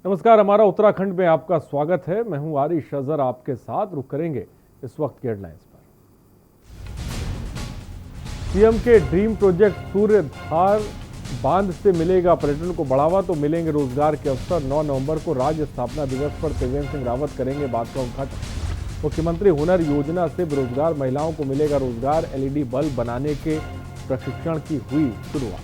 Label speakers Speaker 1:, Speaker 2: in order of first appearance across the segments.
Speaker 1: नमस्कार, हमारा उत्तराखंड में आपका स्वागत है। मैं हूं आरिश अजहर, आपके साथ रुक करेंगे इस वक्त की हेडलाइंस पर। सीएम के ड्रीम प्रोजेक्ट सूर्यधार बांध से मिलेगा पर्यटन को बढ़ावा, तो मिलेंगे रोजगार के अवसर। 9 नवंबर को राज्य स्थापना दिवस पर त्रिवेंद्र सिंह रावत करेंगे बात का उद्घाटन। मुख्यमंत्री हुनर योजना से बेरोजगार महिलाओं को मिलेगा रोजगार। एलईडी बल्ब बनाने के प्रशिक्षण की हुई शुरुआत।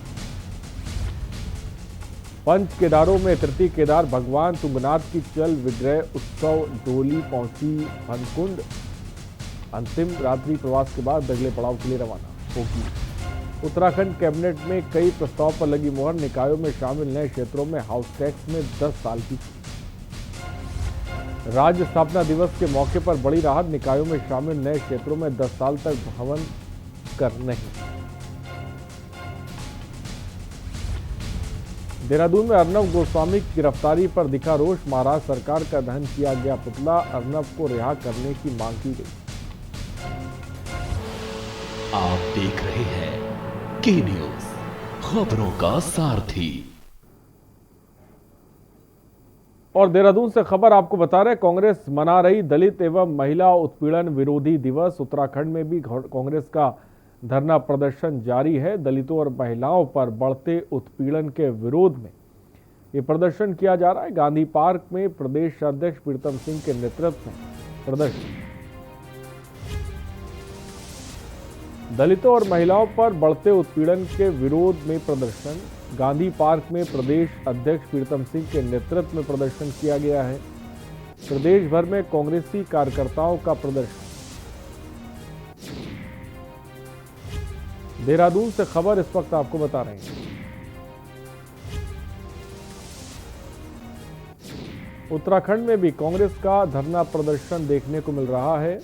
Speaker 1: पंच केदारों में तृतीय केदार भगवान तुंगनाथ की चल विग्रह उत्सव डोली पहुंची भनकुंड। अंतिम रात्रि प्रवास के बाद अगले पड़ाव के लिए रवाना होगी। उत्तराखंड कैबिनेट में कई प्रस्ताव पर लगी मुहर। निकायों में शामिल नए क्षेत्रों में हाउस टैक्स में 10 साल की। राज्य स्थापना दिवस के मौके पर बड़ी राहत। निकायों में शामिल नए क्षेत्रों में 10 साल तक भवन कर नहीं। देहरादून में अर्नब गोस्वामी की गिरफ्तारी पर दिखा रोष। महाराष्ट्र सरकार का दहन किया गया पुतला। अर्नब को रिहा करने की मांग की गई।
Speaker 2: आप देख रहे हैं के न्यूज, खबरों का सारथी।
Speaker 1: और देहरादून से खबर आपको बता रहे, कांग्रेस मना रही दलित एवं महिला उत्पीड़न विरोधी दिवस। उत्तराखंड में भी कांग्रेस का धरना प्रदर्शन जारी है। दलितों और महिलाओं पर बढ़ते उत्पीड़न के विरोध में ये प्रदर्शन किया जा रहा है। गांधी पार्क में प्रदेश अध्यक्ष प्रीतम सिंह के नेतृत्व में प्रदर्शन। दलितों और महिलाओं पर बढ़ते उत्पीड़न के विरोध में प्रदर्शन। गांधी पार्क में प्रदेश अध्यक्ष प्रीतम सिंह के नेतृत्व में प्रदर्शन किया गया है। प्रदेश भर में कांग्रेसी कार्यकर्ताओं का प्रदर्शन। देहरादून से खबर इस वक्त आपको बता रहे हैं। उत्तराखंड में भी कांग्रेस का धरना प्रदर्शन देखने को मिल रहा है।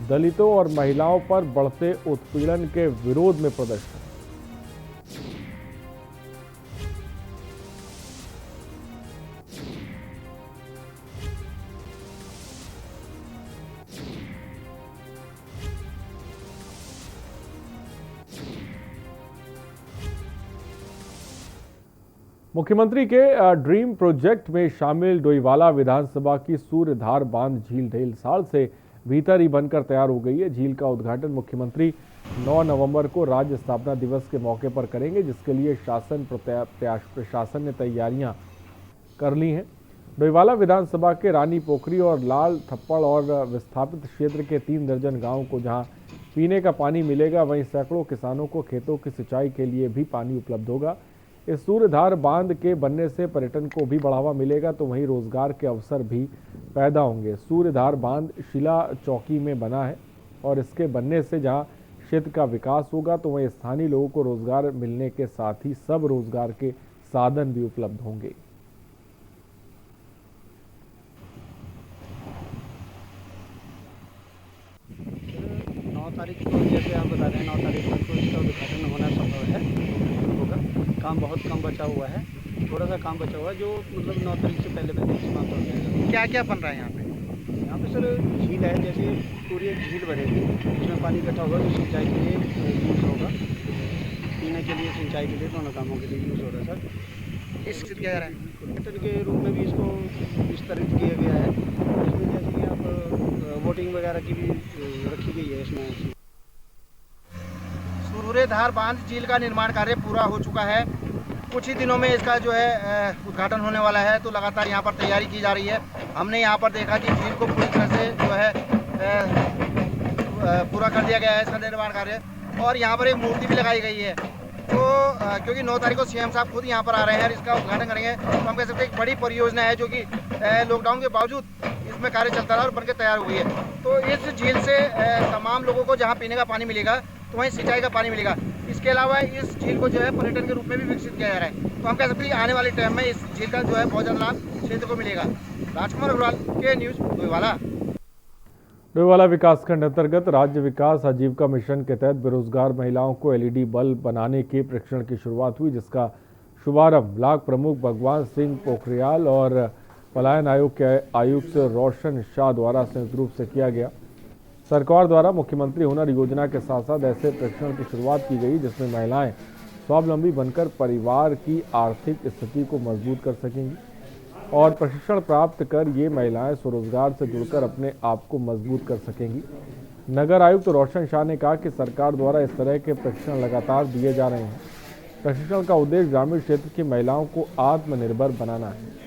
Speaker 1: दलितों और महिलाओं पर बढ़ते उत्पीड़न के विरोध में प्रदर्शन। मुख्यमंत्री के ड्रीम प्रोजेक्ट में शामिल डोईवाला विधानसभा की सूर्यधार बांध झील 1.5 साल से भीतर ही बनकर तैयार हो गई है। झील का उद्घाटन मुख्यमंत्री 9 नवंबर को राज्य स्थापना दिवस के मौके पर करेंगे, जिसके लिए प्रशासन ने तैयारियां कर ली हैं। डोईवाला विधानसभा के रानी पोखरी और लाल थप्पड़ और विस्थापित क्षेत्र के 3 दर्जन गाँव को जहाँ पीने का पानी मिलेगा, वहीं सैकड़ों किसानों को खेतों की सिंचाई के लिए भी पानी उपलब्ध होगा। इस सूर्यधार बांध के बनने से पर्यटन को भी बढ़ावा मिलेगा, तो वहीं रोजगार के अवसर भी पैदा होंगे। सूर्यधार बांध शिला चौकी में बना है और इसके बनने से जहां क्षेत्र का विकास होगा, तो वहीं स्थानीय लोगों को रोजगार मिलने के साथ ही सब रोजगार के साधन भी उपलब्ध होंगे।
Speaker 3: तारीख को जैसे आप बता रहे हैं 9 तारीख को इसका उद्घाटन होना संभव है, होगा। काम बहुत कम बचा हुआ है, थोड़ा सा काम बचा हुआ है जो मतलब 9 तारीख से पहले समाप्त हो जाएगा।
Speaker 4: क्या क्या बन रहा है यहाँ पे?
Speaker 3: यहाँ पे सर झील है, जैसे पूरी एक झील बनेगी, उसमें पानी इकट्ठा होगा तो सिंचाई के लिए यूज़ होगा, पीने के लिए, सिंचाई के लिए, दोनों कामों के लिए यूज़ हो रहा है सर।
Speaker 4: इस किया जा रहा है
Speaker 3: थिएटर के रूप में भी इसको विस्तारित किया गया है। इसमें जैसे कि आप बोटिंग वगैरह की भी रखी गई है। इसमें
Speaker 4: सूर्यधार बांध झील का निर्माण कार्य पूरा हो चुका है। कुछ ही दिनों में इसका जो है उद्घाटन होने वाला है, तो लगातार यहाँ पर तैयारी की जा रही है। हमने यहाँ पर देखा कि झील को पूरी तरह से जो है पूरा कर दिया गया है इसका निर्माण कार्य, और यहाँ पर एक मूर्ति भी लगाई गई है। तो क्योंकि 9 तारीख को सीएम साहब खुद यहाँ पर आ रहे हैं और इसका उद्घाटन करेंगे, तो हम कह सकते हैं एक बड़ी परियोजना है जो कि लॉकडाउन के बावजूद इसमें कार्य चलता रहा और बनकर तैयार हुई है। तो इस झील से तमाम लोगों को जहाँ पीने का पानी मिलेगा, तो वहीं सिंचाई का पानी मिलेगा। इसके अलावा इस झील को जो है पर्यटन के रूप में भी विकसित किया जा रहा है। तो हम कह सकते हैं आने वाले टाइम में इस झील का जो है बहुत ज़्यादा लाभ क्षेत्र को मिलेगा। राजकुमार अग्रवाल, के न्यूज़, डोईवाला।
Speaker 1: डोईवाला विकासखंड अंतर्गत राज्य विकास आजीविका मिशन के तहत बेरोजगार महिलाओं को एलईडी बल्ब बनाने के प्रशिक्षण की शुरुआत हुई, जिसका शुभारंभ ब्लॉक प्रमुख भगवान सिंह पोखरियाल और पलायन आयोग के आयुक्त रोशन शाह द्वारा संयुक्त रूप से किया गया। सरकार द्वारा मुख्यमंत्री हुनर योजना के साथ साथ ऐसे प्रशिक्षण की शुरुआत की गई, जिसमें महिलाएं स्वावलंबी बनकर परिवार की आर्थिक स्थिति को मजबूत कर सकेंगी और प्रशिक्षण प्राप्त कर ये महिलाएं स्वरोजगार से जुड़कर अपने आप को मजबूत कर सकेंगी। नगर आयुक्त रोशन शाह ने कहा कि सरकार द्वारा इस तरह के प्रशिक्षण लगातार दिए जा रहे हैं। प्रशिक्षण का उद्देश्य ग्रामीण क्षेत्र की महिलाओं को आत्मनिर्भर बनाना है।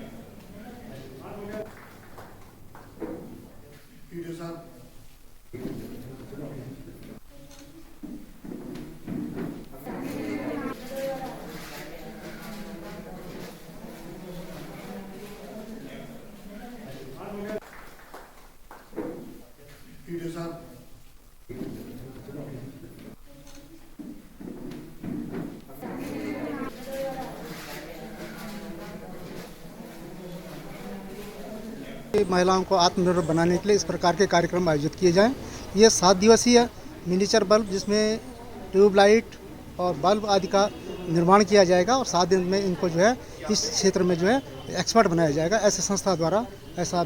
Speaker 3: महिलाओं को आत्मनिर्भर बनाने के लिए इस प्रकार के कार्यक्रम आयोजित किए जाएं। ये 7 दिवसीय मिनीचर बल्ब जिसमें ट्यूबलाइट और बल्ब आदि का निर्माण किया जाएगा और 7 दिन में इनको जो है इस क्षेत्र में जो है एक्सपर्ट बनाया जाएगा। ऐसे संस्था द्वारा ऐसा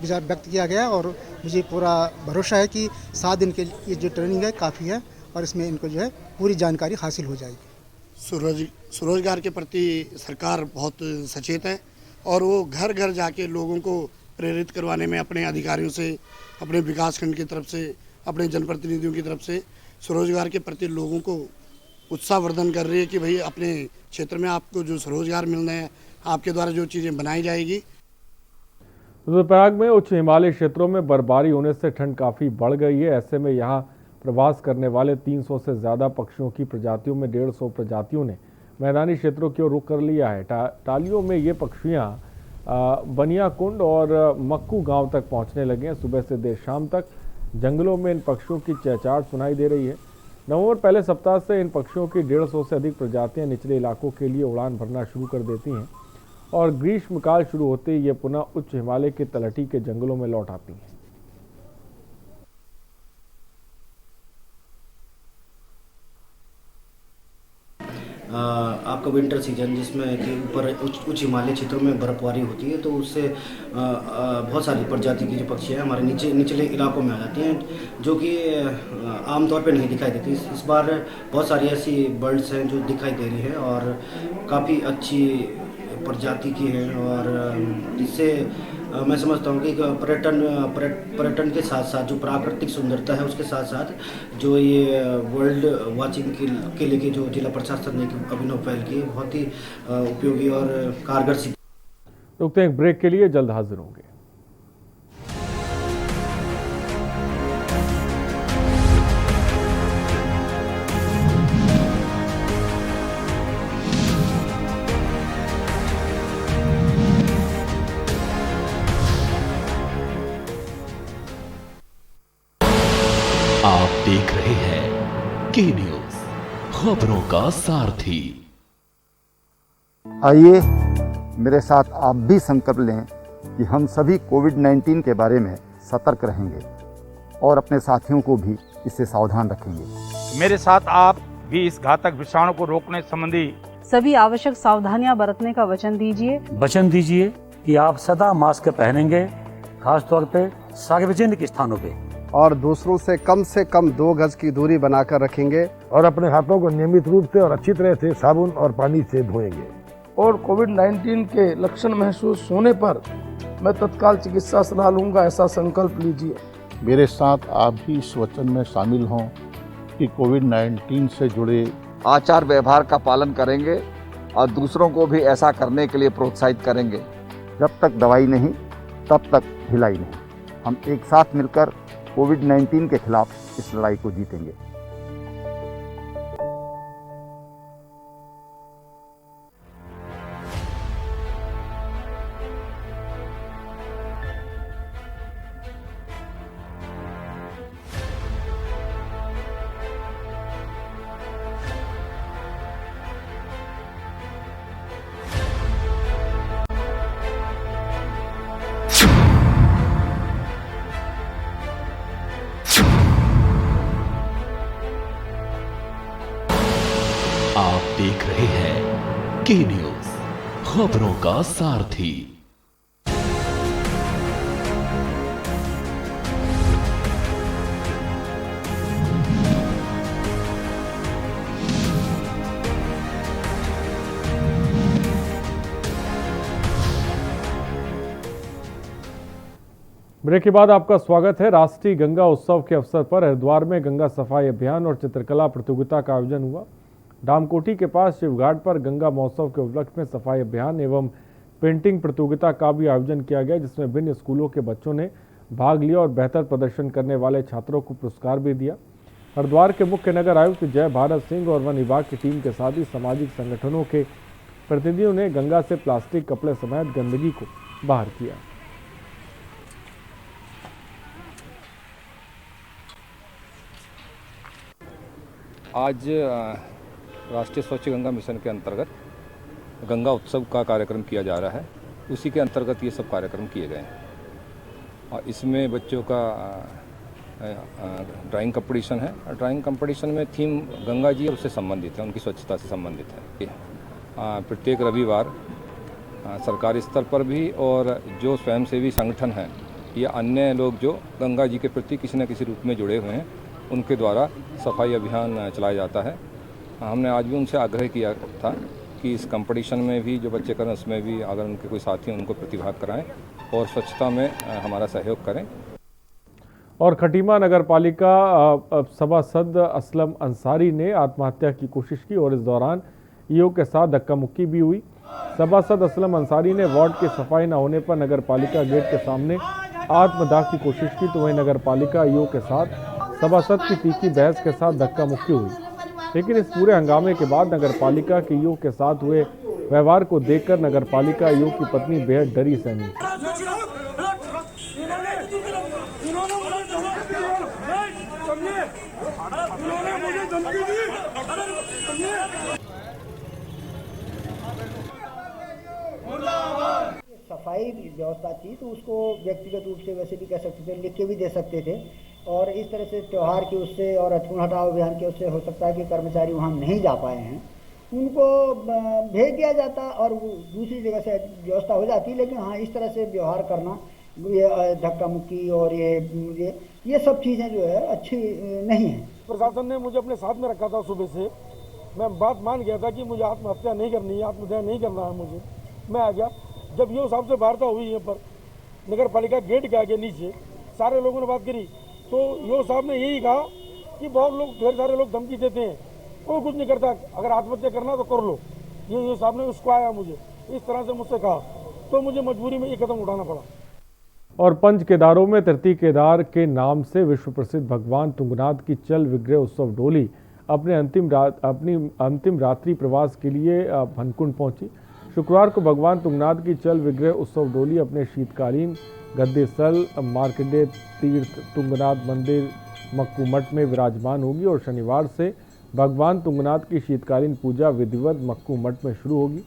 Speaker 3: विचार व्यक्त किया गया और मुझे पूरा भरोसा है कि 7 दिन के ये जो ट्रेनिंग है काफ़ी है और इसमें इनको जो है पूरी जानकारी हासिल हो जाएगी।
Speaker 5: स्वरोजगार के प्रति सरकार बहुत सचेत है और वो घर घर जाके लोगों को प्रेरित करवाने में अपने अधिकारियों से, अपने विकासखंड की तरफ से, अपने जनप्रतिनिधियों की तरफ से स्वरोजगार के प्रति लोगों को उत्साहवर्धन कर रही है कि भाई अपने क्षेत्र में आपको जो स्वरोजगार मिलना है, आपके द्वारा जो चीज़ें बनाई जाएगी।
Speaker 1: रुद्रप्रयाग में उच्च हिमालय क्षेत्रों में बर्फबारी होने से ठंड काफ़ी बढ़ गई है। ऐसे में यहाँ प्रवास करने वाले 300 से ज़्यादा पक्षियों की प्रजातियों में 150 प्रजातियों ने मैदानी क्षेत्रों की ओर रुख कर लिया है। टालियों में ये पक्षियाँ बनियाकुंड और मक्कू गांव तक पहुंचने लगे हैं। सुबह से देर शाम तक जंगलों में इन पक्षियों की चहचहाट सुनाई दे रही है। नवंबर पहले सप्ताह से इन पक्षियों की 150 से अधिक प्रजातियां निचले इलाकों के लिए उड़ान भरना शुरू कर देती हैं और ग्रीष्मकाल शुरू होते ही ये पुनः उच्च हिमालय की तलहटी के जंगलों में लौट आती हैं।
Speaker 6: आपका विंटर सीजन जिसमें कि ऊपर उच्च हिमालय क्षेत्रों में बर्फबारी होती है तो उससे बहुत सारी प्रजाति की जो पक्षी हैं हमारे निचले इलाकों में आ जाती हैं जो कि आमतौर पे नहीं दिखाई देती। इस बार बहुत सारी ऐसी बर्ड्स हैं जो दिखाई दे रही हैं और काफ़ी अच्छी प्रजाति की हैं और इससे मैं समझता हूँ कि पर्यटन के साथ साथ जो प्राकृतिक सुंदरता है उसके साथ साथ जो ये वर्ल्ड वाचिंग के लिए जो जिला प्रशासन ने अभिनव पहल की है बहुत ही उपयोगी और कारगर सिद्ध।
Speaker 1: रुकते हैं एक ब्रेक के लिए, जल्द हाजिर होंगे।
Speaker 2: आप देख रहे हैं के न्यूज, खबरों का सारथी।
Speaker 7: आइए मेरे साथ आप भी संकल्प लें कि हम सभी कोविड-19 के बारे में सतर्क रहेंगे और अपने साथियों को भी इससे सावधान रखेंगे।
Speaker 8: मेरे साथ आप भी इस घातक विषाणु को रोकने संबंधी
Speaker 9: सभी आवश्यक सावधानियां बरतने का वचन दीजिए।
Speaker 10: वचन दीजिए कि आप सदा मास्क पहनेंगे, खासतौर पे सार्वजनिक स्थानों पे,
Speaker 11: और दूसरों से कम 2 गज की दूरी बनाकर रखेंगे
Speaker 12: और अपने हाथों को नियमित रूप से और अच्छी तरह से साबुन और पानी से धोएंगे।
Speaker 13: और कोविड-19 के लक्षण महसूस होने पर मैं तत्काल चिकित्सा सलाह लूंगा, ऐसा संकल्प लीजिए।
Speaker 14: मेरे साथ आप भी इस वचन में शामिल हों कि कोविड-19 से जुड़े
Speaker 15: आचार व्यवहार का पालन करेंगे और दूसरों को भी ऐसा करने के लिए प्रोत्साहित करेंगे।
Speaker 7: जब तक दवाई नहीं तब तक ढिलाई नहीं। हम एक साथ मिलकर कोविड-19 के खिलाफ इस लड़ाई को जीतेंगे।
Speaker 2: आप देख रहे हैं के न्यूज, खबरों का सारथी।
Speaker 1: ब्रेक के बाद आपका स्वागत है। राष्ट्रीय गंगा उत्सव के अवसर पर हरिद्वार में गंगा सफाई अभियान और चित्रकला प्रतियोगिता का आयोजन हुआ। डामकोटी के पास शिवघाट पर गंगा महोत्सव के उपलक्ष्य में सफाई अभियान एवं पेंटिंग प्रतियोगिता का भी आयोजन किया गया, जिसमें विभिन्न स्कूलों के बच्चों ने भाग लिया और बेहतर प्रदर्शन करने वाले छात्रों को पुरस्कार भी दिया। हरिद्वार के मुख्य नगर आयुक्त जय भारत सिंह और वन विभाग की टीम के साथ ही सामाजिक संगठनों के प्रतिनिधियों ने गंगा से प्लास्टिक, कपड़े समेत गंदगी को बाहर किया।
Speaker 16: आज राष्ट्रीय स्वच्छ गंगा मिशन के अंतर्गत गंगा उत्सव का कार्यक्रम किया जा रहा है। उसी के अंतर्गत ये सब कार्यक्रम किए गए हैं और इसमें बच्चों का ड्राइंग कंपटीशन है। ड्राइंग कंपटीशन में थीम गंगा जी और उससे संबंधित है, उनकी स्वच्छता से संबंधित है। प्रत्येक रविवार सरकारी स्तर पर भी और जो स्वयंसेवी संगठन हैं या अन्य लोग जो गंगा जी के प्रति किसी न किसी रूप में जुड़े हुए हैं, उनके द्वारा सफाई अभियान चलाया जाता है। हमने आज भी उनसे आग्रह किया था कि इस कंपटीशन में भी जो बच्चे करें उसमें भी अगर उनके कोई साथी हैं उनको प्रतिभाग कराएं और स्वच्छता में हमारा सहयोग करें।
Speaker 1: और खटीमा नगर पालिका सभासद असलम अंसारी ने आत्महत्या की कोशिश की और इस दौरान ईओ के साथ धक्का मुक्की भी हुई। सभासद असलम अंसारी ने वार्ड की सफाई न होने पर नगर पालिका गेट के सामने आत्मदाह की कोशिश की, तो वहीं नगर पालिका ईओ के साथ सभासद की तीखी बहस के साथ धक्का मुक्की हुई। लेकिन इस पूरे हंगामे के बाद नगर पालिका के ईओ के साथ हुए व्यवहार को देखकर नगर पालिका ईओ की पत्नी बेहद डरी सहमी।
Speaker 17: सफाई व्यवस्था थी तो उसको व्यक्तिगत रूप से वैसे भी कह सकते थे, लिख के भी दे सकते थे और इस तरह से त्यौहार की उससे और अछूत हटाओ अभियान के उससे हो सकता है कि कर्मचारी वहाँ नहीं जा पाए हैं, उनको भेज दिया जाता और दूसरी जगह से व्यवस्था हो जाती। लेकिन हाँ, इस तरह से व्यवहार करना, ये धक्का मुक्की और ये सब चीज़ें जो है अच्छी नहीं है।
Speaker 13: प्रशासन ने मुझे अपने साथ में रखा था। सुबह से मैं बात मान गया था कि मुझे आत्महत्या नहीं करनी है, आत्महत्या नहीं करना है मुझे। मैं आ गया। जब ये साहब से वार्ता हुई यहाँ पर नगर पालिका गेट के आगे नीचे सारे लोगों ने बात करी, तो यो साहब ने यही कहा कि बहुत लोग, ढेर सारे लोग धमकी देते हैं, कोई कुछ नहीं करता, अगर आत्महत्या करना तो कर लो। ये साहब ने उसको आया मुझे इस तरह से मुझसे कहा, तो मुझे मजबूरी में ये कदम उठाना पड़ा।
Speaker 1: और पंच केदारों में तृतीय केदार के नाम से विश्व प्रसिद्ध भगवान तुंगनाथ की चल विग्रह उत्सव डोली अपनी अंतिम रात्रि प्रवास के लिए भनकुंड पहुंची। शुक्रवार को भगवान तुंगनाथ की चल विग्रह उत्सव डोली अपने शीतकालीन गद्देसल मार्कंडेय तीर्थ तुंगनाथ मंदिर मक्कू मठ में विराजमान होगी और शनिवार से भगवान तुंगनाथ की शीतकालीन पूजा विधिवत मक्कू मठ में शुरू होगी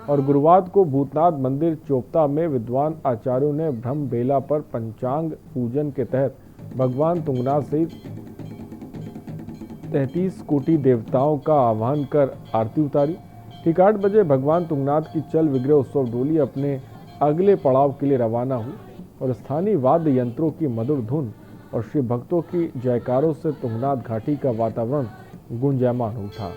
Speaker 1: और गुरुवार को भूतनाथ मंदिर चोपता में विद्वान आचार्यों ने ब्रह्म बेला पर पंचांग पूजन के तहत भगवान तुंगनाथ सहित 33 कोटि देवताओं का आह्वान कर आरती उतारी। ठीक 8 बजे भगवान तुंगनाथ की चल विग्रह उत्सव डोली अपने अगले पड़ाव के लिए रवाना हुई और स्थानीय वाद्य यंत्रों की मधुर धुन और शिव भक्तों की जयकारों से तुंगनाथ घाटी का वातावरण गुंजायमान उठा।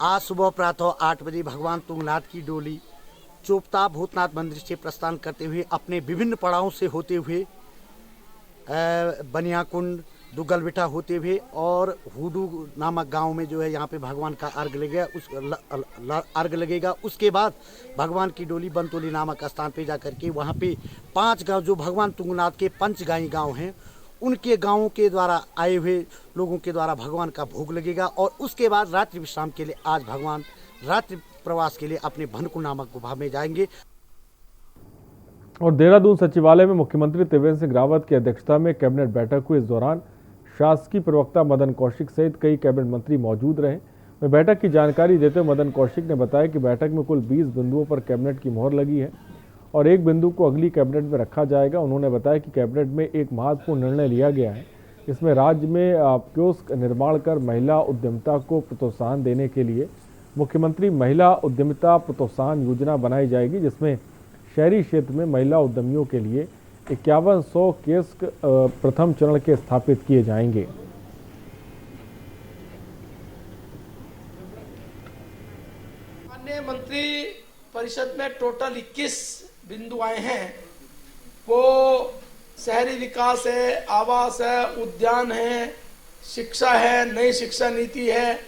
Speaker 18: आज सुबह प्रातः 8 बजे भगवान तुंगनाथ की डोली चोपता भूतनाथ मंदिर से प्रस्थान करते हुए अपने विभिन्न पड़ावों से होते हुए बनियाकुंड दुगलबिठा होते हुए और हुडू नामक गांव में जो है यहाँ पे भगवान का अर्घ लगेगा। उसके बाद भगवान की डोली बनतोली नामक स्थान पे जा करके वहाँ पे 5 गांव जो भगवान तुंगनाथ के पंचगाई गांव हैं उनके गांवों के द्वारा आए हुए लोगों के द्वारा भगवान का भोग लगेगा और उसके बाद रात्रि विश्राम के लिए आज भगवान रात्रि प्रवास के लिए अपने भनकुंड नामक गुफा में जाएंगे।
Speaker 1: और देहरादून सचिवालय में मुख्यमंत्री त्रिवेंद्र सिंह रावत की अध्यक्षता में कैबिनेट बैठक हुई। इस दौरान शासकीय प्रवक्ता मदन कौशिक सहित कई कैबिनेट मंत्री मौजूद रहे। वह बैठक की जानकारी देते हुए मदन कौशिक ने बताया कि बैठक में कुल 20 बिंदुओं पर कैबिनेट की मोहर लगी है और एक बिंदु को अगली कैबिनेट में रखा जाएगा। उन्होंने बताया कि कैबिनेट में एक महत्वपूर्ण निर्णय लिया गया है। इसमें राज्य में कियोस्क निर्माण कर महिला उद्यमिता को प्रोत्साहन देने के लिए मुख्यमंत्री महिला उद्यमिता प्रोत्साहन योजना बनाई जाएगी, जिसमें शहरी क्षेत्र में महिला उद्यमियों के लिए 5100 कियोस्क प्रथम चरण के स्थापित किए जाएंगे।
Speaker 19: माननीय मंत्री परिषद में टोटल 21 बिंदु आए हैं। वो शहरी विकास है, आवास है, उद्यान है, शिक्षा है, नई शिक्षा नीति है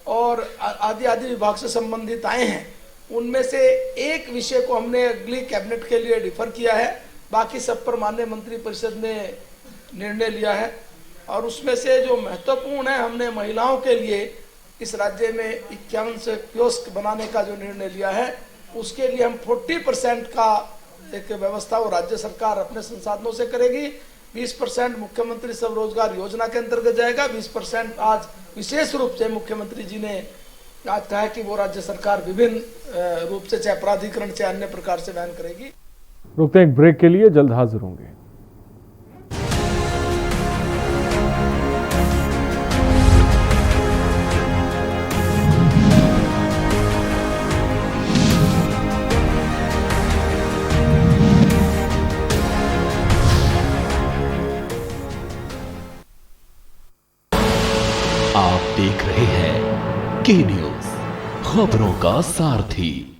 Speaker 19: और आदि आदि विभाग से संबंधित आए हैं। उनमें से एक विषय को हमने अगली कैबिनेट के लिए डिफर किया है, बाकी सब पर माननीय मंत्री परिषद ने निर्णय लिया है। और उसमें से जो महत्वपूर्ण है, हमने महिलाओं के लिए इस राज्य में 51 कियोस्क बनाने का जो निर्णय लिया है, उसके लिए हम 40% का एक व्यवस्था वो राज्य सरकार अपने संसाधनों से करेगी। 20% मुख्यमंत्री स्वरोजगार योजना के अंतर्गत जाएगा। 20% आज विशेष रूप से मुख्यमंत्री जी ने आज कहा है कि वो राज्य सरकार विभिन्न रूप से, चाहे प्राधिकरण चाहे अन्य प्रकार से वहन करेगी।
Speaker 1: रुकते हैं एक ब्रेक के लिए, जल्द हाजिर होंगे।
Speaker 2: आप देख रहे हैं के न्यूज, खबरों का सारथी।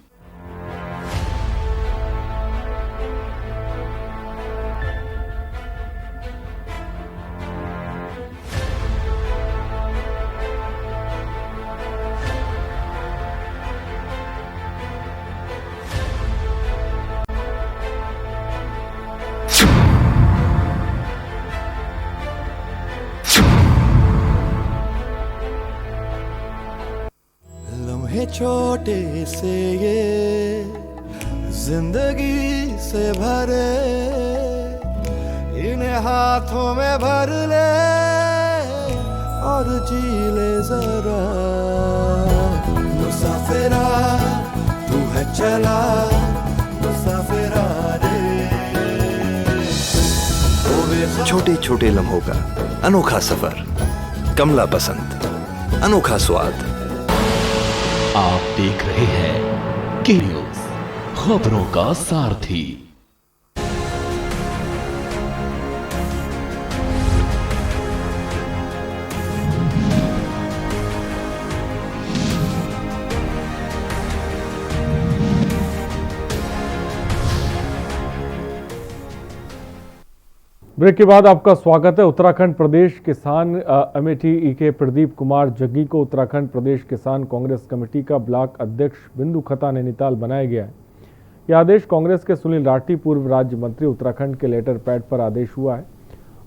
Speaker 20: छोटे से ये जिंदगी से भरे, इन्हें हाथों में भर ले और जी ले जरा। मुसाफिरा तू है चला, मुसाफिरा रे।
Speaker 21: छोटे छोटे लम्हों का अनोखा सफर, कमला पसंद, अनोखा स्वाद।
Speaker 2: आप देख रहे हैं के न्यूज, खबरों का सारथी।
Speaker 1: ब्रेक के बाद आपका स्वागत है। उत्तराखंड प्रदेश किसान अमेठी के प्रदीप कुमार जग्गी को उत्तराखंड प्रदेश किसान कांग्रेस कमेटी का ब्लॉक अध्यक्ष बिंदु खता नैनीताल बनाया गया है। यह आदेश कांग्रेस के सुनील राठी पूर्व राज्य मंत्री उत्तराखंड के लेटर पैड पर आदेश हुआ है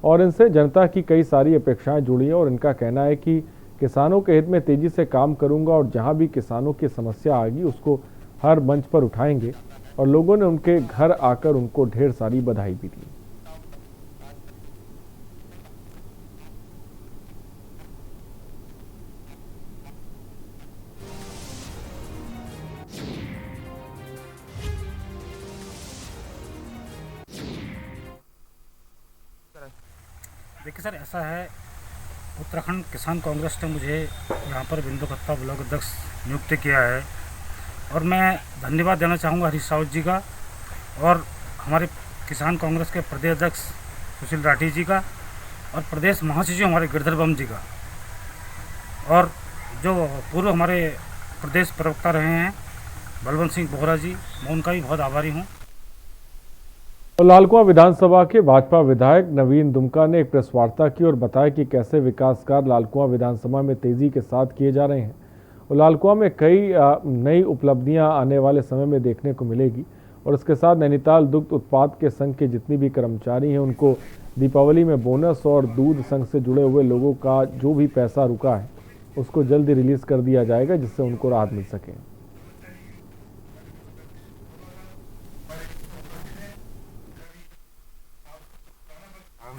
Speaker 1: और इनसे जनता की कई सारी अपेक्षाएं जुड़ी हैं और इनका कहना है कि किसानों के हित में तेजी से काम करूंगा और जहां भी किसानों की समस्या आएगी उसको हर मंच पर उठाएंगे। और लोगों ने उनके घर आकर उनको ढेर सारी बधाई भी दी।
Speaker 10: देखिए सर, ऐसा है, उत्तराखंड किसान कांग्रेस ने मुझे यहाँ पर बिंदु खत्ता ब्लॉक अध्यक्ष नियुक्त किया है और मैं धन्यवाद देना चाहूँगा हरीश रावत जी का और हमारे किसान कांग्रेस के प्रदेश अध्यक्ष सुशील राठी जी का और प्रदेश महासचिव हमारे गिरधर बम जी का और जो पूर्व हमारे प्रदेश प्रवक्ता रहे हैं बलवंत सिंह बोहरा जी, मैं उनका भी बहुत आभारी हूँ।
Speaker 1: लालकुआं विधानसभा के भाजपा विधायक नवीन दुमका ने एक प्रेस वार्ता की और बताया कि कैसे विकास कार्य लालकुआं विधानसभा में तेजी के साथ किए जा रहे हैं और लालकुआं में कई नई उपलब्धियां आने वाले समय में देखने को मिलेगी। और इसके साथ नैनीताल दुग्ध उत्पाद के संघ के जितने भी कर्मचारी हैं उनको दीपावली में बोनस और दूध संघ से जुड़े हुए लोगों का जो भी पैसा रुका है उसको जल्दी रिलीज कर दिया जाएगा, जिससे उनको राहत मिल सके।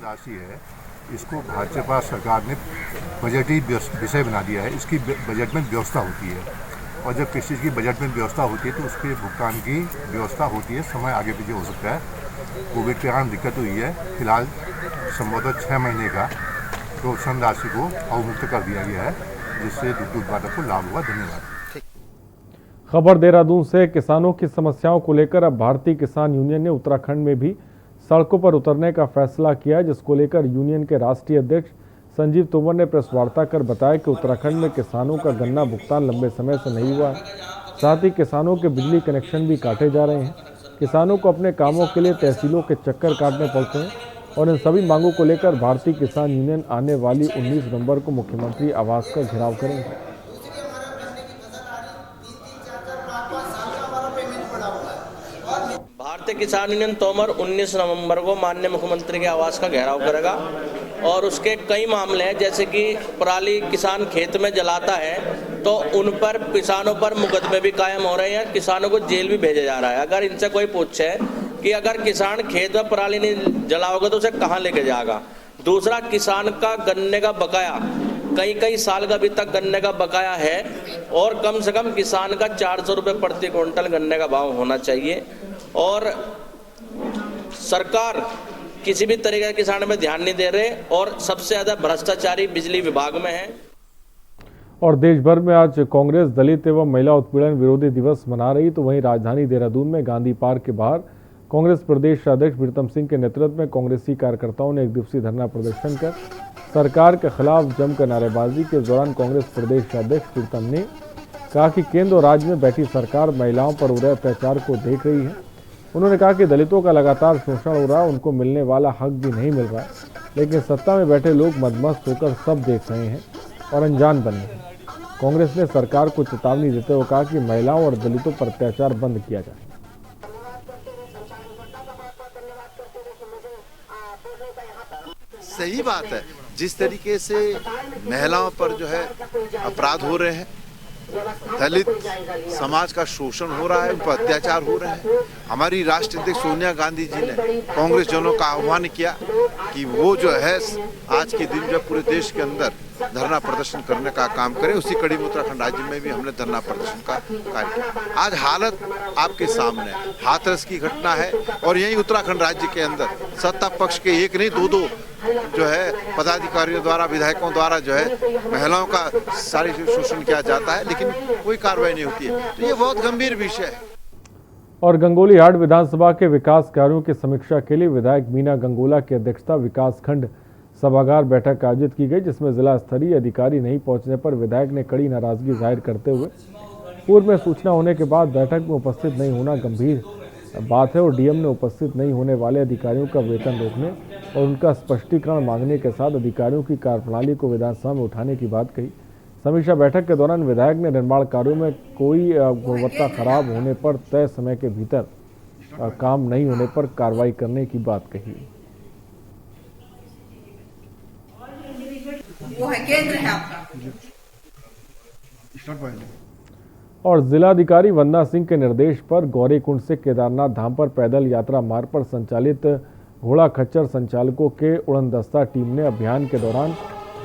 Speaker 14: राशि है, इसको भाजपा सरकार ने बजटीय विषय बना दिया है। इसकी बजट में व्यवस्था होती है और जब किसी चीज़ की बजट में व्यवस्था होती है तो उसके भुगतान की व्यवस्था होती है। समय आगे पीछे हो सकता है, कोविड के कारण दिक्कत हुई है। फिलहाल संभवतः 6 महीने का प्रोत्साहन राशि को अवमुक्त कर दिया गया है, जिससे दुग्ध उत्पादक को लाभ हुआ। धन्यवाद।
Speaker 1: खबर देहरादून से। किसानों की समस्याओं को लेकर अब भारतीय किसान यूनियन ने उत्तराखंड में भी सड़कों पर उतरने का फैसला किया, जिसको लेकर यूनियन के राष्ट्रीय अध्यक्ष संजीव तोमर ने प्रेस वार्ता कर बताया कि उत्तराखंड में किसानों का गन्ना भुगतान लंबे समय से नहीं हुआ है साथ ही किसानों के बिजली कनेक्शन भी काटे जा रहे हैं। किसानों को अपने कामों के लिए तहसीलों के चक्कर काटने पड़ते हैं और इन सभी मांगों को लेकर भारतीय किसान यूनियन आने वाली 19 नवंबर को मुख्यमंत्री आवास का घेराव करेंगे।
Speaker 4: भारतीय किसान यूनियन तोमर 19 नवंबर को माननीय मुख्यमंत्री के आवास का घेराव करेगा और उसके कई मामले हैं, जैसे कि पराली किसान खेत में जलाता है तो उन पर किसानों पर मुकदमे भी कायम हो रहे हैं, किसानों को जेल भी भेजा जा रहा है। अगर इनसे कोई पूछे कि अगर किसान खेत में पराली नहीं जलाओगे तो उसे कहाँ लेके जाएगा। दूसरा, किसान का गन्ने का बकाया कई साल का अभी तक गन्ने का बकाया है और कम से कम किसान का 400 रुपये प्रति क्विंटल गन्ने का भाव होना चाहिए और सरकार किसी भी तरीके के किसान में ध्यान नहीं दे रहे और सबसे ज्यादा भ्रष्टाचारी बिजली विभाग में है।
Speaker 1: और देश भर में आज कांग्रेस दलित एवं महिला उत्पीड़न विरोधी दिवस मना रही, तो वहीं राजधानी देहरादून में गांधी पार्क के बाहर कांग्रेस प्रदेश अध्यक्ष प्रीतम सिंह के नेतृत्व में कांग्रेसी कार्यकर्ताओं ने एक दिवसीय धरना प्रदर्शन कर सरकार के खिलाफ जमकर नारेबाजी के दौरान कांग्रेस प्रदेश अध्यक्ष प्रीतम ने कहा कि केंद्र और राज्य में बैठी सरकार महिलाओं पर हो रहे अत्याचार को देख रही है। उन्होंने कहा कि दलितों का लगातार शोषण हो रहा है, उनको मिलने वाला हक भी नहीं मिल रहा है, लेकिन सत्ता में बैठे लोग मदमस्त होकर सब देख रहे हैं और अनजान बने हैं। कांग्रेस ने सरकार को चेतावनी देते हुए कहा कि महिलाओं और दलितों पर अत्याचार बंद किया जाए।
Speaker 22: सही बात है, जिस तरीके से महिलाओं पर जो है अपराध हो रहे हैं, दलित समाज का शोषण हो रहा है, उन पर अत्याचार हो रहे हैं। हमारी राष्ट्रीय अध्यक्ष सोनिया गांधी जी ने कांग्रेस जनों का आह्वान किया कि वो जो है आज के दिन जो पूरे देश के अंदर धरना प्रदर्शन करने का काम करें। उसी कड़ी में उत्तराखंड राज्य में भी हमने धरना प्रदर्शन का कार्य किया। आज हालत आपके सामने हाथरस की घटना है और यही उत्तराखंड राज्य के अंदर सत्ता पक्ष के एक नहीं दो जो है पदाधिकारियों द्वारा, विधायकों द्वारा जो है महिलाओं का शारीरिक शोषण किया जाता है, लेकिन कोई कार्रवाई नहीं होती है। तो ये बहुत गंभीर विषय है।
Speaker 1: और गंगोली हाट विधानसभा के विकास कार्यों की समीक्षा के लिए विधायक मीना गंगोला की अध्यक्षता विकास खंड सभागार बैठक आयोजित की गई, जिसमें जिला स्तरीय अधिकारी नहीं पहुंचने पर विधायक ने कड़ी नाराजगी जाहिर करते हुए पूर्व में सूचना होने के बाद बैठक में उपस्थित नहीं होना गंभीर बात है और डीएम ने उपस्थित नहीं होने वाले अधिकारियों का वेतन रोकने और उनका स्पष्टीकरण मांगने के साथ अधिकारियों की कार्यप्रणाली को विधानसभा में उठाने की बात कही। समीक्षा बैठक के दौरान विधायक ने निर्माण कार्यों में कोई गुणवत्ता खराब होने पर तय समय के भीतर काम नहीं होने पर कार्रवाई करने की बात कही।
Speaker 23: वो है केंद्र है आपका।
Speaker 1: और जिलाधिकारी वंदना सिंह के निर्देश पर गौरीकुंड से केदारनाथ धाम पर पैदल यात्रा मार्ग पर संचालित घोड़ा खच्चर संचालकों के उड़नदस्ता टीम ने अभियान के दौरान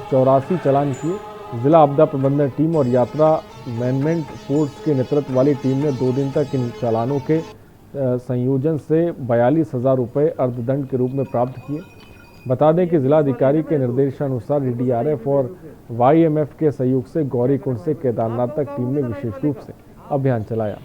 Speaker 1: 84 चालान किए। जिला आपदा प्रबंधन टीम और यात्रा मैनेजमेंट फोर्स के नेतृत्व वाली टीम ने 2 दिन तक इन चालानों के संयोजन से 42,000 रुपये अर्धदंड के रूप में प्राप्त किए। बता दें कि जिलाधिकारी के निर्देशानुसार डीडीआरएफ और वाईएमएफ के सहयोग से गौरीकुंड से केदारनाथ तक टीम ने विशेष रूप से अभियान चलाया।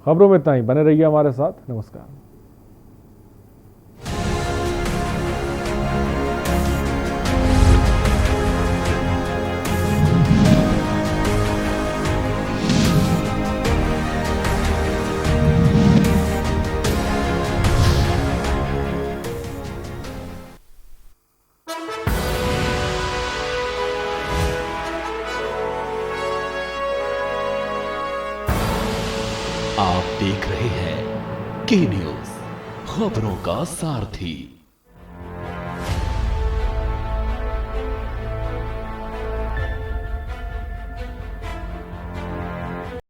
Speaker 1: खबरों में इतना ही, बने रहिए हमारे साथ। नमस्कार।
Speaker 2: आप देख रहे हैं के न्यूज़, खबरों का सारथी।